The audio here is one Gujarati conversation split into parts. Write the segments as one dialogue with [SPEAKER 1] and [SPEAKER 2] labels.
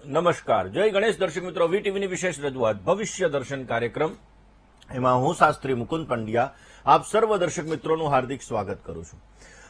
[SPEAKER 1] નમસ્કાર, જય ગણેશ દર્શક મિત્રો. વીટીવીની વિશેષ રજૂઆત ભવિષ્ય દર્શન કાર્યક્રમ, એમાં હું શાસ્ત્રી મુકુંદ પંડ્યા આપ સર્વ દર્શક મિત્રોનું હાર્દિક સ્વાગત કરું છું.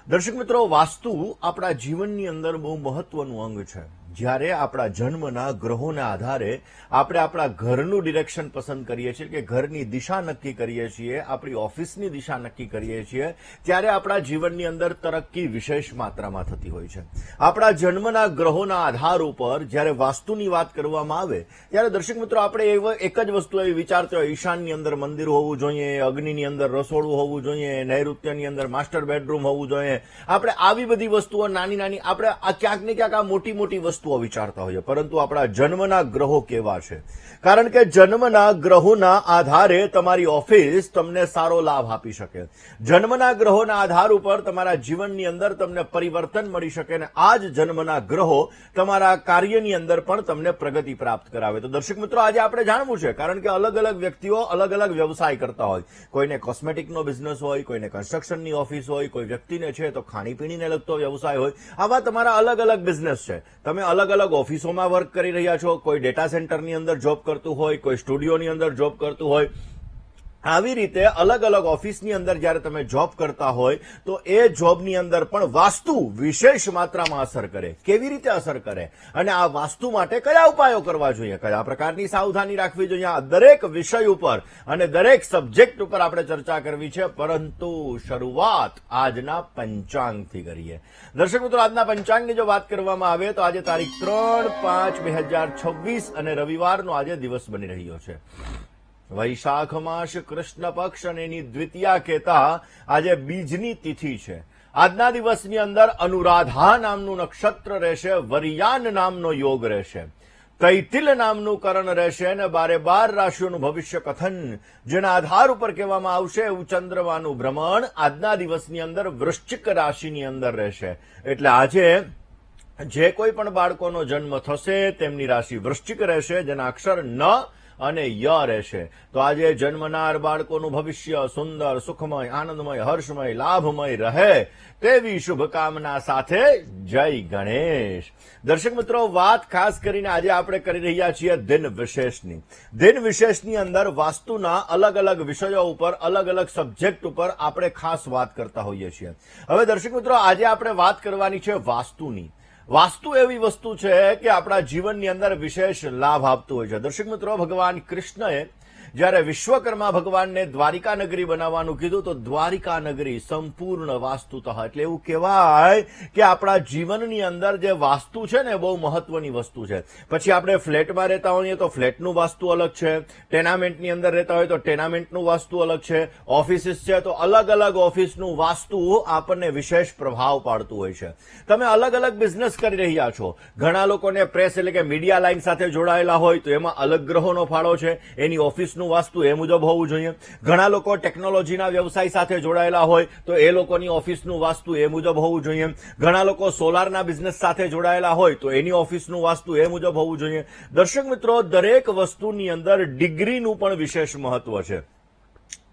[SPEAKER 1] દર્શક મિત્રો, વાસ્તુ આપણા જીવનની અંદર બહુ મહત્વનું અંગ છે. જ્યારે આપણા જન્મના ગ્રહોના આધારે આપણે આપણા ઘરનું ડિરેક્શન પસંદ કરીએ છીએ કે ઘરની દિશા નક્કી કરીએ છીએ, આપણી ઓફિસની દિશા નક્કી કરીએ છીએ, ત્યારે આપણા જીવનની અંદર તરક્કી વિશેષ માત્રામાં થતી હોય છે. આપણા જન્મના ગ્રહોના આધાર ઉપર જ્યારે વાસ્તુની વાત કરવામાં આવે ત્યારે દર્શક મિત્રો આપણે એક જ વસ્તુ એવી વિચારતા હોય, ઈશાનની અંદર મંદિર હોવું જોઈએ, અગ્નિની અંદર રસોડું હોવું જોઈએ, નૈઋત્યની અંદર માસ્ટર બેડરૂમ હોવું જોઈએ. આપણે આવી બધી વસ્તુઓ નાની નાની આપણે ક્યાંક ને ક્યાંક આ મોટી મોટી વસ્તુઓ વિચારતા હોઈએ, પરંતુ આપણા જન્મના ગ્રહો કેવા છે? કારણ કે જન્મના ગ્રહોના આધારે તમારી ઓફિસ તમને સારો લાભ આપી શકે, જન્મના ગ્રહોના આધાર ઉપર તમારા જીવનની અંદર તમને પરિવર્તન મળી શકે અને આ જ જન્મના ગ્રહો તમારા કાર્યની અંદર પણ તમને પ્રગતિ પ્રાપ્ત કરાવે. તો દર્શક મિત્રો, આજે આપણે જાણવું છે, કારણ કે અલગ અલગ વ્યક્તિઓ અલગ અલગ વ્યવસાય કરતા હોય. કોઈને કોસ્મેટિકનો બિઝનેસ હોય, કોઈને કન્સ્ટ્રક્શનની ઓફિસ હોય, કોઈ વ્યક્તિને છે તો ખાણીપીણીને લગતો વ્યવસાય હોય. આવા તમારા અલગ અલગ બિઝનેસ છે. તમે અલગ અલગ ઓફિસોમાં વર્ક કરી રહ્યા છો, કોઈ ડેટા સેન્ટરની અંદર જોબ કરતું હોય, કોઈ સ્ટુડિયોની અંદર જોબ કરતું હોય. આવી રીતે અલગ અલગ ઓફિસની અંદર જ્યારે તમે જોબ કરતા હોય તો એ જોબની અંદર પણ વાસ્તુ વિશેષ માત્રામાં અસર કરે. કેવી રીતે અસર કરે અને આ વાસ્તુ માટે કયા ઉપાયો કરવા જોઈએ, કયા પ્રકારની સાવધાની રાખવી જોઈએ, આ દરેક વિષય ઉપર અને દરેક સબ્જેક્ટ ઉપર આપણે ચર્ચા કરવી છે. પરંતુ શરૂઆત આજના પંચાંગથી કરીએ. દર્શક મિત્રો, આજના પંચાંગની જો વાત કરવામાં આવે તો આજે તારીખ 3/5/2026 અને રવિવારનો આજે દિવસ બની રહ્યો છે. વૈશાખ માસ કૃષ્ણ પક્ષ અને એની દ્વિતીયા કહેતા આજે બીજની તિથિ છે. આજના દિવસની અંદર અનુરાધા નામનું નક્ષત્ર રહેશે, વરિયાન નામનો યોગ રહેશે, તૈતિલ નામનું કરણ રહેશે અને 12 રાશિઓનું ભવિષ્ય કથન જેના આધાર ઉપર કહેવામાં આવશે એવું ચંદ્રમાનું ભ્રમણ આજના દિવસની અંદર વૃશ્ચિક રાશિની અંદર રહેશે. એટલે આજે જે કોઈ પણ બાળકોનો જન્મ થશે તેમની રાશિ વૃશ્ચિક રહેશે, જેના અક્ષર ન અને ય રહેશે. તો આજે જન્મનાર બાળકોનું ભવિષ્ય સુંદર, સુખમય, આનંદમય, હર્ષમય, લાભમય રહે તેવી શુભકામના સાથે જય ગણેશ. દર્શક મિત્રો, વાત ખાસ કરીને આજે આપણે કરી રહ્યા છીએ દિન વિશેષની. દિન વિશેષની અંદર વાસ્તુના અલગ અલગ વિષયો ઉપર, અલગ અલગ સબ્જેક્ટ ઉપર આપણે ખાસ વાત કરતા હોઈએ છીએ. હવે દર્શક મિત્રો, આજે આપણે વાત કરવાની છે વાસ્તુની. વાસ્તુ એવી વસ્તુ છે કે આપણા જીવનની અંદર વિશેષ લાભ આપતું હોય છે. દર્શક મિત્રો, ભગવાન કૃષ્ણએ જ્યારે વિશ્વકર્મા ભગવાનને દ્વારિકા નગરી બનાવવાનું કીધું તો દ્વારિકા નગરી સંપૂર્ણ વાસ્તુતઃ, એટલે એવું કહેવાય કે આપણા જીવનની અંદર જે વાસ્તુ છે ને બહુ મહત્વની વસ્તુ છે. પછી આપણે ફ્લેટમાં રહેતા હોઈએ તો ફ્લેટનું વાસ્તુ અલગ છે, ટેનામેન્ટની અંદર રહેતા હોય તો ટેનામેન્ટનું વાસ્તુ અલગ છે, ઓફિસીસ છે તો અલગ અલગ ઓફિસનું વાસ્તુ આપણને વિશેષ પ્રભાવ પાડતું હોય છે. તમે અલગ અલગ બિઝનેસ કરી રહ્યા છો. ઘણા લોકોને પ્રેસ એટલે કે મીડિયા લાઈન સાથે જોડાયેલા હોય તો એમાં અલગ ગ્રહોનો ફાળો છે, એની ઓફિસનું વાસ્તુ એ મુજબ હોવું જોઈએ. ઘણા લોકો ટેકનોલોજીના વ્યવસાય સાથે જોડાયેલા હોય તો એ લોકોની ઓફિસનું વાસ્તુ એ મુજબ હોવું જોઈએ. ઘણા લોકો સોલારના બિઝનેસ સાથે જોડાયેલા હોય તો એની ઓફિસનું વાસ્તુ એ મુજબ હોવું જોઈએ. દર્શક મિત્રો, દરેક વસ્તુની અંદર ડિગ્રીનું પણ વિશેષ મહત્વ છે.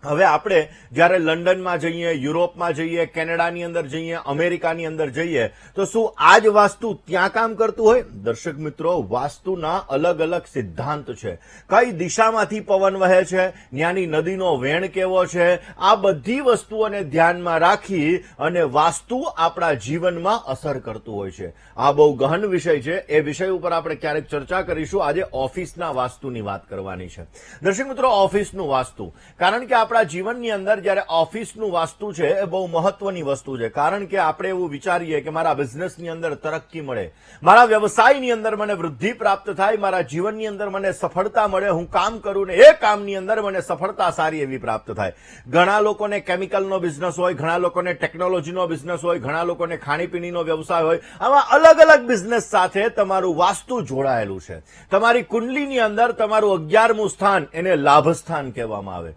[SPEAKER 1] હવે આપણે જ્યારે લંડનમાં જઈએ, યુરોપમાં જઈએ, કેનેડાની અંદર જઈએ, અમેરિકાની અંદર જઈએ તો શું આ જ વાસ્તુ ત્યાં કામ કરતું હોય? દર્શક મિત્રો, વાસ્તુના અલગ અલગ સિદ્ધાંત છે. કઈ દિશામાંથી પવન વહે છે, ત્યાંની નદીનો વેણ કેવો છે, આ બધી વસ્તુઓને ધ્યાનમાં રાખી અને વાસ્તુ આપણા જીવનમાં અસર કરતું હોય છે. આ બહુ ગહન વિષય છે. એ વિષય ઉપર આપણે ક્યારેક ચર્ચા કરીશું. આજે ઓફિસના વાસ્તુની વાત કરવાની છે. દર્શક મિત્રો, ઓફિસનું વાસ્તુ, કારણ કે આપણા જીવનની અંદર જ્યારે ઓફિસનું વાસ્તુ છે એ બહુ મહત્વની વસ્તુ છે. કારણ કે આપણે એવું વિચારીએ કે મારા બિઝનેસની અંદર તરક્કી મળે, મારા વ્યવસાયની અંદર મને વૃદ્ધિ પ્રાપ્ત થાય, મારા જીવનની અંદર મને સફળતા મળે, હું કામ કરું ને એ કામની અંદર મને સફળતા સારી એવી પ્રાપ્ત થાય. ઘણા લોકોને કેમિકલનો બિઝનેસ હોય, ઘણા લોકોને ટેકનોલોજીનો બિઝનેસ હોય, ઘણા લોકોને ખાણીપીણીનો વ્યવસાય હોય. આવા અલગ અલગ બિઝનેસ સાથે તમારું વાસ્તુ જોડાયેલું છે. તમારી કુંડલીની અંદર તમારું 11મું સ્થાન એને લાભ સ્થાન કહેવામાં આવે.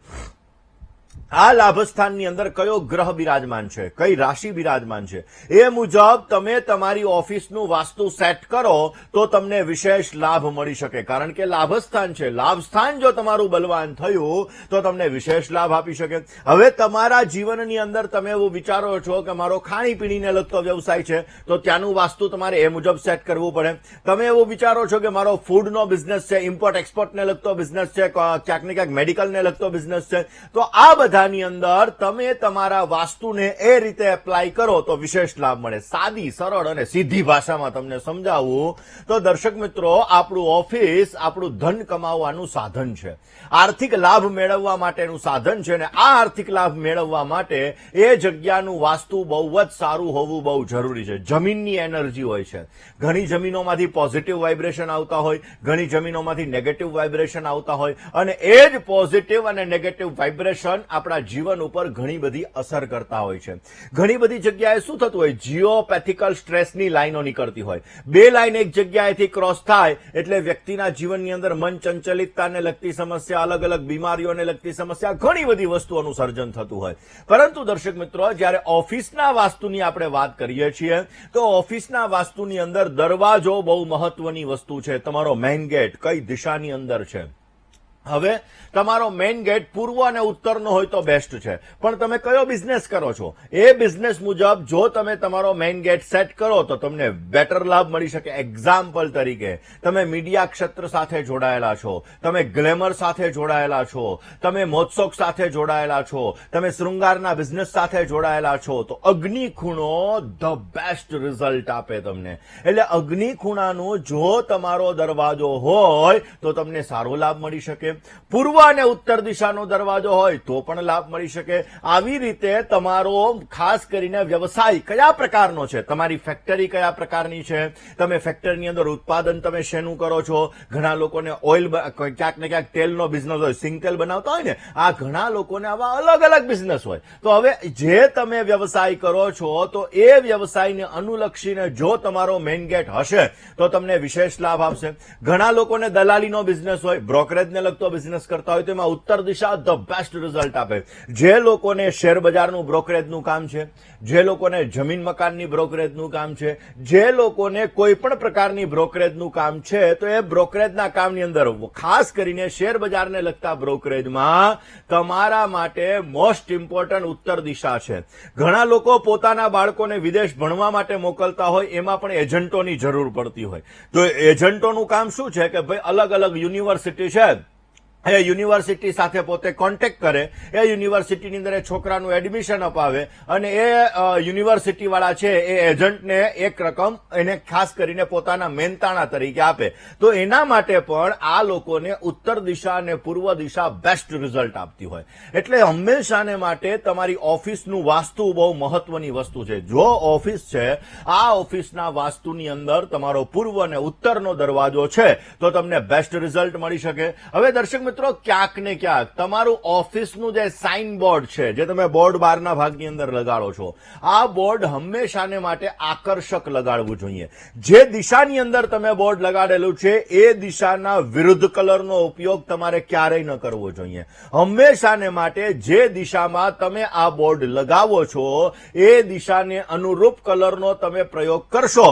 [SPEAKER 1] આ લાભસ્થાનની અંદર કયો ગ્રહ બિરાજમાન છે, કઈ રાશિ બિરાજમાન છે, એ મુજબ તમે તમારી ઓફિસનું વાસ્તુ સેટ કરો તો તમને વિશેષ લાભ મળી શકે. કારણ કે લાભસ્થાન છે, લાભસ્થાન જો તમારું બલવાન થયું તો તમને વિશેષ લાભ આપી શકે. હવે તમારા જીવનની અંદર તમે એવું વિચારો છો કે મારો ખાણીપીણીને લગતો વ્યવસાય છે, તો ત્યાંનું વાસ્તુ તમારે એ મુજબ સેટ કરવું પડે. તમે એવું વિચારો છો કે મારો ફૂડનો બિઝનેસ છે, ઇમ્પોર્ટ એક્સપોર્ટને લગતો બિઝનેસ છે, ક્યાંક ને ક્યાંક મેડિકલને લગતો બિઝનેસ છે, તો આ બધાની અંદર તમે તમારા વાસ્તુને એ રીતે એપ્લાય કરો તો વિશેષ લાભ મળે. સાદી, સરળ અને સીધી ભાષામાં તમને સમજાવું તો દર્શક મિત્રો, આપણું ઓફિસ આપણું ધન કમાવવાનું સાધન છે, આર્થિક લાભ મેળવવા માટેનું સાધન છે. અને આ આર્થિક લાભ મેળવવા માટે એ જગ્યાનું વાસ્તુ બહુ જ સારું હોવું બહુ જરૂરી છે. જમીનની એનર્જી હોય છે, ઘણી જમીનોમાંથી પોઝિટિવ વાઇબ્રેશન આવતા હોય, ઘણી જમીનોમાંથી નેગેટિવ વાઇબ્રેશન આવતા હોય, અને એ જ પોઝિટિવ અને નેગેટિવ વાઇબ્રેશન આપણા જીવન ઉપર ઘણી બધી અસર કરતા હોય છે. ઘણી બધી જગ્યાએ શું થતું હોય, જીઓપેથિકલ સ્ટ્રેસની લાઈનો નીકળતી હોય. બે લાઈન એક જગ્યાએથી ક્રોસ થાય એટલે વ્યક્તિના જીવનની અંદર મન ચંચલિતતાને લગતી સમસ્યા, અલગ અલગ બીમારીઓને લગતી સમસ્યા, ઘણી બધી વસ્તુઓનું સર્જન થતું હોય. પરંતુ દર્શક મિત્રો, જ્યારે ઓફિસના વાસ્તુની આપણે વાત કરીએ છીએ તો ઓફિસના વાસ્તુની અંદર દરવાજો બહુ મહત્વની વસ્તુ છે. તમારો મેઇન ગેટ કઈ દિશાની અંદર છે. હવે તમારો મેઇન ગેટ પૂર્વ અને ઉત્તરનો હોય તો બેસ્ટ છે, પણ તમે કયો બિઝનેસ કરો છો એ બિઝનેસ મુજબ જો તમે તમારો મેઇન ગેટ સેટ કરો તો તમને બેટર લાભ મળી શકે. એક્ઝામ્પલ તરીકે, તમે મીડિયા ક્ષેત્ર સાથે જોડાયેલા છો, તમે ગ્લેમર સાથે જોડાયેલા છો, તમે મોજશોખ સાથે જોડાયેલા છો, તમે શૃંગારના બિઝનેસ સાથે જોડાયેલા છો, તો અગ્નિ ખૂણો ધ બેસ્ટ રિઝલ્ટ આપે તમને. એટલે અગ્નિ ખૂણાનું જો તમારો દરવાજો હોય તો તમને સારો લાભ મળી શકે. પૂર્વ અને ઉત્તર દિશાનો દરવાજો હોય તો પણ લાભ મળી શકે. આવી રીતે તમારો ખાસ કરીને વ્યવસાય કયા પ્રકારનો છે, તમારી ફેક્ટરી કયા પ્રકારની છે, તમે ફેક્ટરીની અંદર ઉત્પાદન તમે શેનું કરો છો. ઘણા લોકોને ઓઇલ, ક્યાંક ને ક્યાંક તેલનો બિઝનેસ હોય, સિંગ તેલ બનાવતા હોય ને, આ ઘણા લોકોને આવા અલગ અલગ બિઝનેસ હોય. તો હવે જે તમે વ્યવસાય કરો છો તો એ વ્યવસાયને અનુલક્ષીને જો તમારો મેઇન ગેટ હશે તો તમને વિશેષ લાભ આપશે. ઘણા લોકોને દલાલીનો બિઝનેસ હોય, બ્રોકરેજને લગતો બિઝનેસ કરતા હોય તો એમાં ઉત્તર દિશા ધ બેસ્ટ રિઝલ્ટ આપે. જે લોકોને શેર બજારનું બ્રોકરેજનું કામ છે, જે લોકોને જમીન મકાનની બ્રોકરેજનું કામ છે, જે લોકોને કોઈ પણ પ્રકારની બ્રોકરેજનું કામ છે, તો એ બ્રોકરેજના કામની અંદર ખાસ કરીને શેર બજારને લગતા બ્રોકરેજમાં તમારા માટે મોસ્ટ ઇમ્પોર્ટન્ટ ઉત્તર દિશા છે. ઘણા લોકો પોતાના બાળકોને વિદેશ ભણવા માટે મોકલતા હોય, એમાં પણ એજન્ટોની જરૂર પડતી હોય. તો એજન્ટોનું કામ શું છે કે ભાઈ અલગ અલગ યુનિવર્સિટી છે, એ યુનિવર્સિટી સાથે પોતે કોન્ટેક્ટ કરે, એ યુનિવર્સિટીની અંદર એ છોકરાનું એડમિશન અપાવે અને એ યુનિવર્સિટી વાળા છે એ એજન્ટને એક રકમ એને ખાસ કરીને પોતાના મહેનતાણા તરીકે આપે. તો એના માટે પણ આ લોકોને ઉત્તર દિશા અને પૂર્વ દિશા બેસ્ટ રિઝલ્ટ આપતી હોય. એટલે હંમેશાને માટે તમારી ઓફિસનું વાસ્તુ બહુ મહત્વની વસ્તુ છે. જો ઓફિસ છે, આ ઓફિસના વાસ્તુની અંદર તમારો પૂર્વ અને ઉત્તરનો દરવાજો છે તો તમને બેસ્ટ રિઝલ્ટ મળી શકે. હવે દર્શક મિત્રો, ક્યાંક ને ક્યાંક તમારું ઓફિસનું જે સાઇન બોર્ડ છે, જે તમે બોર્ડ બહારના ભાગની અંદર લગાડો છો, આ બોર્ડ હંમેશાને માટે આકર્ષક લગાડવું જોઈએ. જે દિશાની અંદર તમે બોર્ડ લગાડેલું છે એ દિશાના વિરુદ્ધ કલરનો ઉપયોગ તમારે ક્યારેય ન કરવો જોઈએ. હંમેશાને માટે જે દિશામાં તમે આ બોર્ડ લગાવો છો એ દિશાને અનુરૂપ કલરનો તમે પ્રયોગ કરશો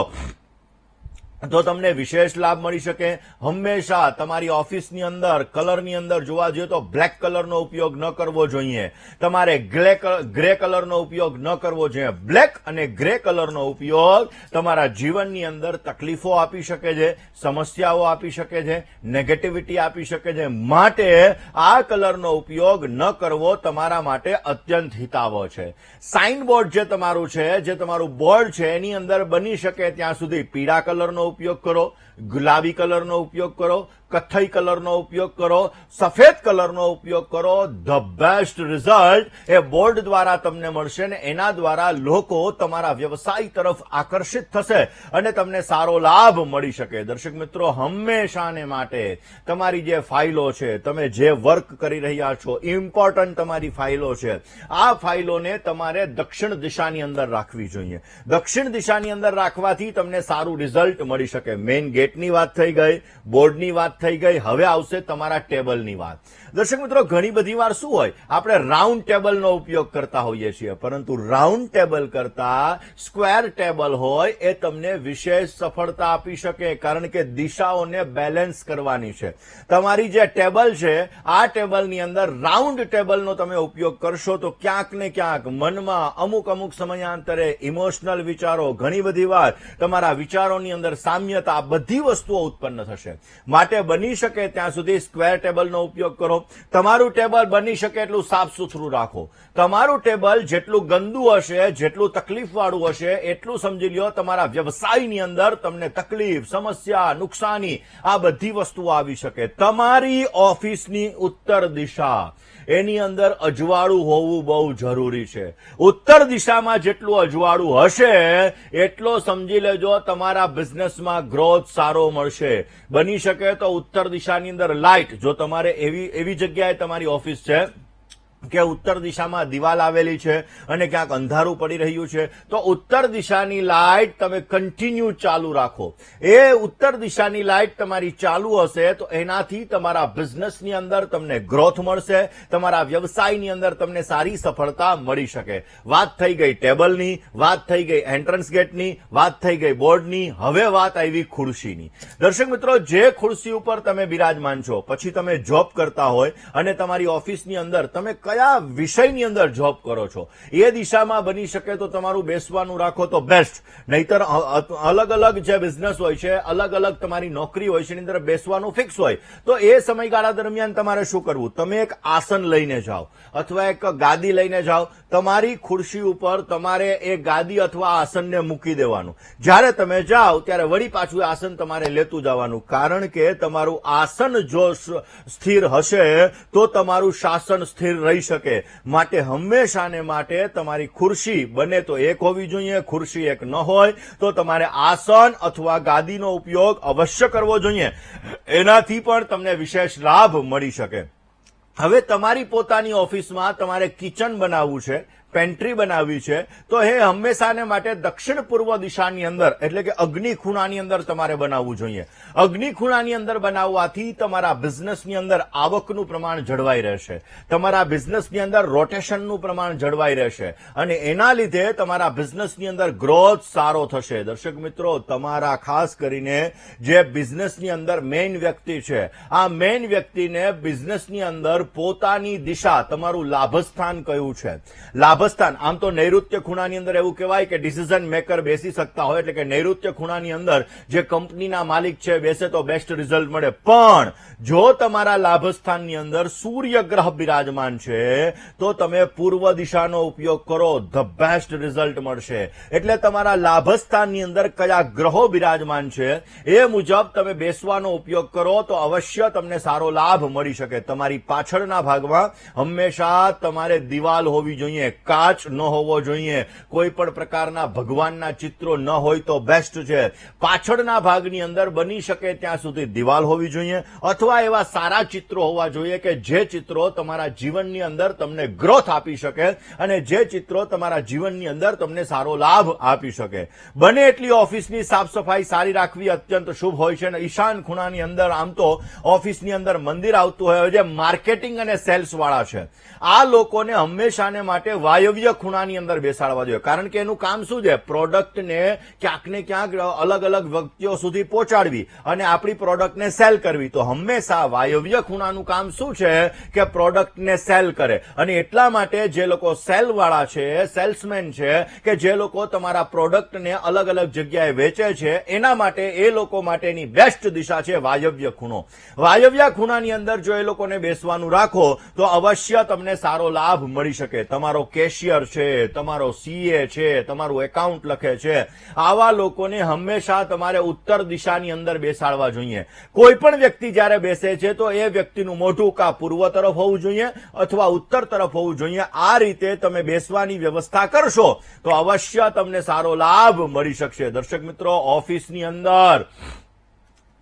[SPEAKER 1] તો તમને વિશેષ લાભ મળી શકે. હંમેશા તમારી ઓફિસની અંદર કલરની અંદર જોવા જોઈએ તો બ્લેક કલરનો ઉપયોગ ન કરવો જોઈએ. તમારે ગ્રે કલરનો ઉપયોગ ન કરવો જોઈએ. બ્લેક અને ગ્રે કલરનો ઉપયોગ તમારા જીવનની અંદર તકલીફો આપી શકે છે, સમસ્યાઓ આપી શકે છે, નેગેટિવિટી આપી શકે છે. માટે આ કલરનો ઉપયોગ ન કરવો તમારા માટે અત્યંત હિતાવહ છે. સાઇન બોર્ડ જે તમારું છે, જે તમારું બોર્ડ છે, એની અંદર બની શકે ત્યાં સુધી પીળા કલરનો ઉપયોગ કરો, ગુલાબી કલરનો ઉપયોગ કરો, કથ્થઈ કલરનો ઉપયોગ કરો, સફેદ કલરનો ઉપયોગ કરો. The best result A board દ્વારા તમને મળશે ને એના દ્વારા લોકો તમારા વ્યવસાય તરફ આકર્ષિત થશે અને તમને સારો લાભ મળી શકે. દર્શક મિત્રો, હંમેશાને માટે તમારી જે ફાઇલો છે, તમે જે વર્ક કરી રહ્યા છો, ઇમ્પોર્ટન્ટ તમારી ફાઇલો છે, આ ફાઇલોને તમારે દક્ષિણ દિશાની અંદર રાખવી જોઈએ. દક્ષિણ દિશાની અંદર રાખવાથી તમને સારું રિઝલ્ટ મળી શકે. મેઇન ગેટ ગેટની વાત થઈ ગઈ, બોર્ડની વાત થઈ ગઈ, હવે આવશે તમારા ટેબલની વાત. દર્શક મિત્રો, ઘણી બધી વાર શું હોય, આપણે રાઉન્ડ ટેબલનો ઉપયોગ કરતા હોઈએ છીએ, પરંતુ રાઉન્ડ ટેબલ કરતા સ્ક્વેર ટેબલ હોય એ તમને વિશેષ સફળતા આપી શકે, કારણ કે દિશાઓને બેલેન્સ કરવાની છે. તમારી જે ટેબલ છે આ ટેબલની અંદર રાઉન્ડ ટેબલનો તમે ઉપયોગ કરશો તો ક્યાંક ને ક્યાંક મનમાં અમુક સમયાંતરે ઇમોશનલ વિચારો, ઘણી બધી વાર તમારા વિચારોની અંદર સામ્યતા, બધી વસ્તુઓ ઉત્પન્ન થશે. માટે બની શકે ત્યાં સુધી સ્ક્વેર ટેબલનો ઉપયોગ કરો. તમારું ટેબલ બની શકે એટલું સાફ સુથરું રાખો. તમારું ટેબલ જેટલું ગંદુ હશે, જેટલું તકલીફવાળું હશે, એટલું સમજી લ્યો તમારા વ્યવસાયની અંદર તમને તકલીફ, સમસ્યા, નુકસાની આ બધી વસ્તુઓ આવી શકે. તમારી ઓફિસની ઉત્તર દિશા, એની અંદર અજવાળું હોવું બહુ જરૂરી છે. ઉત્તર દિશામાં જેટલું અજવાળું હશે એટલો સમજી લેજો તમારા બિઝનેસમાં ગ્રોથ સારો મળશે. બની શકે તો ઉત્તર દિશાની અંદર લાઇટ, જો તમારે એવી જગ્યાએ તમારી ઓફિસ છે કે ઉત્તર દિશામાં દિવાલ આવેલી છે અને ક્યાંક અંધારું પડી રહ્યું છે, તો ઉત્તર દિશાની લાઇટ તમે કન્ટિન્યુ ચાલુ રાખો. એ ઉત્તર દિશાની લાઇટ તમારી ચાલુ હશે તો એનાથી તમારા બિઝનેસની અંદર તમને ગ્રોથ મળશે, તમારા વ્યવસાયની અંદર તમને સારી સફળતા મળી શકે. વાત થઈ ગઈ ટેબલની, વાત થઈ ગઈ એન્ટ્રન્સ ગેટની, વાત થઈ ગઈ બોર્ડની, હવે વાત આવી ખુરશીની. દર્શક મિત્રો, જે ખુરશી ઉપર તમે બિરાજમાન છો, પછી તમે જોબ કરતા હોય અને તમારી ઓફિસની અંદર તમે કયા વિષયની અંદર જોબ કરો છો એ દિશામાં બની શકે તો તમારું બેસવાનું રાખો તો બેસ્ટ. નહીતર અલગ અલગ જે બિઝનેસ હોય છે, અલગ અલગ તમારી નોકરી હોય છે, એની અંદર બેસવાનું ફિક્સ હોય, તો એ સમયગાળા દરમિયાન તમારે શું કરવું? તમે એક આસન લઈને જાઓ અથવા એક ગાદી લઈને જાઓ. તમારી ખુરશી ઉપર તમારે એ ગાદી અથવા આસનને મૂકી દેવાનું. જ્યારે તમે જાઓ ત્યારે વળી પાછું આસન તમારે લેતું જવાનું, કારણ કે તમારું આસન જો સ્થિર હશે તો તમારું શાસન સ્થિર રહી શકે. માટે હંમેશાને માટે તમારી ખુરશી બને તો એક હોવી જોઈએ. ખુરશી એક ન હોય તો તમારે આસન અથવા ગાદીનો ઉપયોગ અવશ્ય કરવો જોઈએ. એનાથી પણ તમને વિશેષ લાભ મળી શકે. હવે તમારી પોતાની ઓફિસમાં તમારે કિચન બનાવવું છે, પેન્ટ્રી બનાવવી છે, તો એ હંમેશાને માટે દક્ષિણ પૂર્વ દિશાની અંદર, એટલે કે અગ્નિ ખૂણાની અંદર તમારે બનાવવું જોઈએ. અગ્નિ ખૂણાની અંદર બનાવવાથી તમારા બિઝનેસની અંદર આવકનું પ્રમાણ જળવાઈ રહેશે, તમારા બિઝનેસની અંદર રોટેશનનું પ્રમાણ જળવાઈ રહેશે અને એના લીધે તમારા બિઝનેસની અંદર ગ્રોથ સારો થશે. દર્શક મિત્રો, તમારા ખાસ કરીને જે બિઝનેસની અંદર મેઇન વ્યક્તિ છે, આ મેઇન વ્યક્તિને બિઝનેસની અંદર પોતાની દિશા, તમારું લાભસ્થાન કયું છે, લાભસ્થાન આમ તો નૈઋત્ય ખૂણાની અંદર એવું કહેવાય કે ડિસિઝન મેકર બેસી શકતા હોય, એટલે કે નૈઋત્ય ખૂણાની અંદર જે કંપનીના માલિક છે બેસે તો બેસ્ટ રિઝલ્ટ મળે. પણ જો તમારા લાભસ્થાનની અંદર સૂર્ય ગ્રહ બિરાજમાન છે તો તમે પૂર્વ દિશાનો ઉપયોગ કરો, ધ બેસ્ટ રિઝલ્ટ મળશે. એટલે તમારા લાભસ્થાનની અંદર કયા ગ્રહો બિરાજમાન છે એ મુજબ તમે બેસવાનો ઉપયોગ કરો તો અવશ્ય તમને સારો લાભ મળી શકે. તમારી પાછળના ભાગમાં હંમેશા તમારે દિવાલ હોવી જોઈએ, કાચ ન હોવો જોઈએ. કોઈ પણ પ્રકારના ભગવાનના ચિત્રો ન હોય તો બેસ્ટ છે. પાછળના ભાગની અંદર બની શકે ત્યાં સુધી દિવાલ હોવી જોઈએ અથવા એવા સારા ચિત્રો હોવા જોઈએ કે જે ચિત્રો તમારા જીવનની અંદર તમને ગ્રોથ આપી શકે અને જે ચિત્રો તમારા જીવનની અંદર તમને સારો લાભ આપી શકે. બને એટલી ઓફિસની સાફ સફાઈ સારી રાખવી અત્યંત શુભ હોય છે. અને ઈશાન ખૂણાની અંદર આમ તો ઓફિસની અંદર મંદિર આવતું હોય, જે માર્કેટિંગ અને સેલ્સ વાળા છે, આ લોકોને હંમેશાને માટે વાયવ્ય ખૂણાની અંદર બેસાડવા જોઈએ. કારણ કે એનું કામ શું છે? પ્રોડક્ટને ક્યાંક ને ક્યાંક અલગ અલગ વ્યક્તિઓ સુધી પહોંચાડવી અને આપણી પ્રોડક્ટને સેલ કરવી. તો હંમેશા વાયવ્ય ખૂણાનું કામ શું છે કે પ્રોડક્ટને સેલ કરે. અને એટલા માટે જે લોકો સેલ વાળા છે, સેલ્સમેન છે, કે જે લોકો તમારા પ્રોડક્ટને અલગ અલગ જગ્યાએ વેચે છે, એના માટે એ લોકો માટેની બેસ્ટ દિશા છે વાયવ્ય ખૂણો. વાયવ્ય ખૂણાની અંદર જો એ લોકોને બેસવાનું રાખો તો અવશ્ય તમને સારો લાભ મળી શકે. તમારો કેશિયર છે, તમારો સીએ છે, તમારું એકાઉન્ટ લખે છે, આવા લોકોને હંમેશા તમારે ઉત્તર દિશાની અંદર બેસાડવા જોઈએ. કોઈ પણ વ્યક્તિ જ્યારે બેસે છે તો એ વ્યક્તિનું મોઢું કા પૂર્વ તરફ હોવું જોઈએ અથવા ઉત્તર તરફ હોવું જોઈએ. આ રીતે તમે બેસવાની વ્યવસ્થા કરશો તો અવશ્ય તમને સારો લાભ મળી શકશે. દર્શક મિત્રો, ઓફિસની અંદર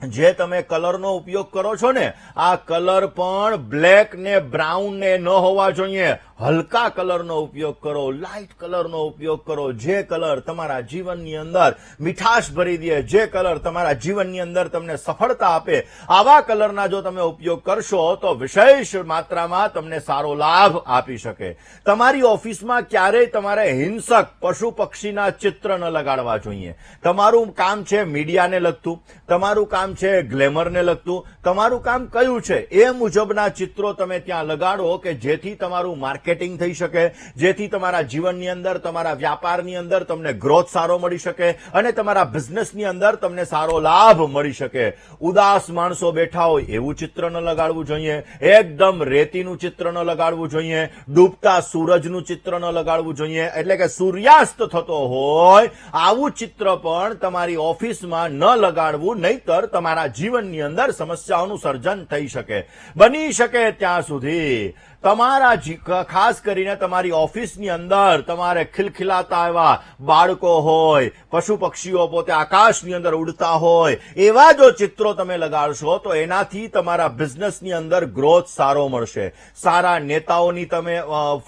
[SPEAKER 1] જે તમે કલરનો ઉપયોગ કરો છો ને, આ કલર પણ બ્લેક ને બ્રાઉન ને ન હોવા જોઈએ. હલકા કલરનો ઉપયોગ કરો, લાઇટ કલરનો ઉપયોગ કરો, જે કલર તમારા જીવનની અંદર મીઠાશ ભરી દે, જે કલર તમારા જીવનની અંદર તમને સફળતા આપે, આવા કલરના જો તમે ઉપયોગ કરશો તો વિશેષ માત્રામાં તમને સારો લાભ આપી શકે. તમારી ઓફિસમાં ક્યારેય તમારે હિંસક પશુ પક્ષીના ચિત્ર ન લગાડવા જોઈએ. તમારું કામ છે મીડિયાને લગતું, તમારું કામ છે ગ્લેમરને લગતું, તમારું કામ કયું છે એ મુજબના ચિત્રો તમે ત્યાં લગાડો કે જેથી તમારું માર્કેટિંગ થઈ શકે, જેથી તમારા જીવનની અંદર, તમારા વ્યાપારની અંદર તમને ગ્રોથ સારો મળી શકે અને તમારા બિઝનેસની અંદર તમને સારો લાભ મળી શકે. ઉદાસ માણસો બેઠા હોય એવું ચિત્ર ન લગાડવું જોઈએ, એકદમ રેતીનું ચિત્ર ન લગાડવું જોઈએ, ડૂબતા સૂરજનું ચિત્ર ન લગાડવું જોઈએ, એટલે કે સૂર્યાસ્ત થતો હોય આવું ચિત્ર પણ તમારી ઓફિસમાં ન લગાડવું, નહીતર તમારા જીવનની અંદર સમસ્યાઓનું સર્જન થઈ શકે. બની શકે ત્યાં સુધી તમારા ખાસ કરીને તમારી ઓફિસની અંદર તમારે ખિલખિલાતા એવા બાળકો હોય, પશુ પક્ષીઓ પોતે આકાશની અંદર ઉડતા હોય એવા જો ચિત્રો તમે લગાડશો તો એનાથી તમારા બિઝનેસની અંદર ગ્રોથ સારો મળશે. સારા નેતાઓની તમે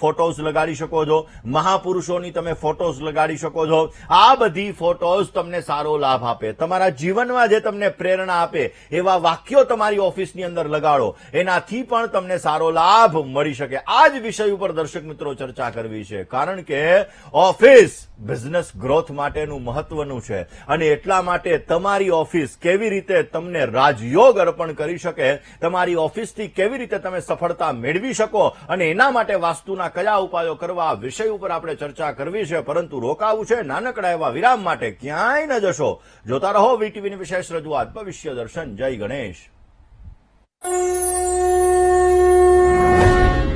[SPEAKER 1] ફોટોઝ લગાડી શકો છો, મહાપુરુષોની તમે ફોટોઝ લગાડી શકો છો. આ બધી ફોટોઝ તમને સારો લાભ આપે, તમારા જીવનમાં જે તમને પ્રેરણા આપે એવા વાક્યો તમારી ઓફિસની અંદર લગાડો, એનાથી પણ તમને સારો લાભ મળી શકે. આ જ વિષય ઉપર દર્શક મિત્રો ચર્ચા કરવી છે, કારણ કે ઓફિસ બિઝનેસ ગ્રોથ માટેનું મહત્વનું છે અને એટલા માટે તમારી ઓફિસ કેવી રીતે તમને રાજયોગ અર્પણ કરી શકે, તમારી ઓફિસથી કેવી રીતે તમે સફળતા મેળવી શકો અને એના માટે વાસ્તુના કયા ઉપાયો કરવા, આ વિષય ઉપર આપણે ચર્ચા કરવી છે. પરંતુ રોકાવું છે નાનકડા એવા વિરામ માટે, ક્યાંય ન જશો. જોતા રહો વીટીવીની વિશેષ રજૂઆત ભવિષ્ય દર્શન. જય ગણેશ.